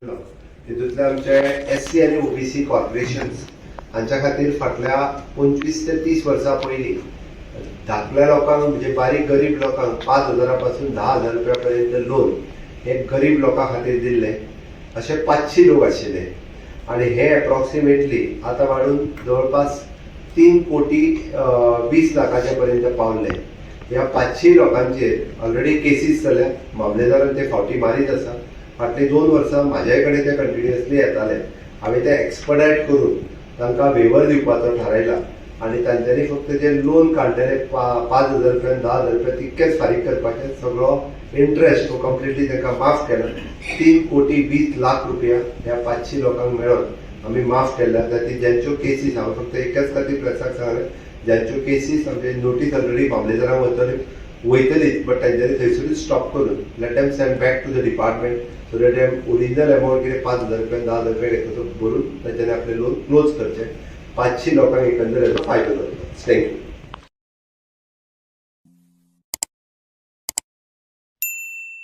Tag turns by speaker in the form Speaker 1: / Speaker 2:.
Speaker 1: तितूंतले आमचे SC आनी OBC corporations हांच्या खातीर फाटल्या 25 ते 30 वर्सां पयलीं धाकल्या लोकांक म्हणजे बारीक गरीब लोकांक 5,000 पासून 10,000 रुपया पर्यंत लोन हे गरीब लोकां खातीर दिल्ले. असे 500 लोक आशिल्ले आणि हे अप्रॉक्सिमेटली आता वाढून जवळपास 3 कोटी 20 लाखाच्या पर्यंत पावले. ह्या 500 लोकांचेर ऑलरेडी केसीस जाल्या. मामलेदारान ते फावटी मारीत आसा. फाटली 2 वर्सां म्हाज्या कडेन ते कंटिन्युअसली येताले. हांवें ते एक्सपर्टायट करून तांकां वेवर दिवपाचो थारायला आणि तांच्यांनी फक्त जे लोन काडलेले 5,000 रुपया 10,000 रुपया तितकेच फारीक करपाचे. सगळो इंटरेस्ट तो कंप्लिटली तांकां माफ केला. 3 कोटी 20 लाख रुपया ह्या 500 लोकांक मेळोन आमी माफ केल्या. ती ज्यांच्यो केसीस हांव फक्त एकच खातीर प्रेसाक सांगलें, ज्यांच्यो केसीस आमचे नोटीस ऑलरेडी मामलेदारांक वयतलीच, बट तांच्यांनी थंयसरूच स्टॉप करून let them send back to the department so that original amount कितें 5,000 रुपया 10,000 रुपया घेता तो भरून तांच्यांनी आपले लोन क्लोज करचे. 500 लोकांक एकंदर हेचो फायदो जातलो. थँक्यू.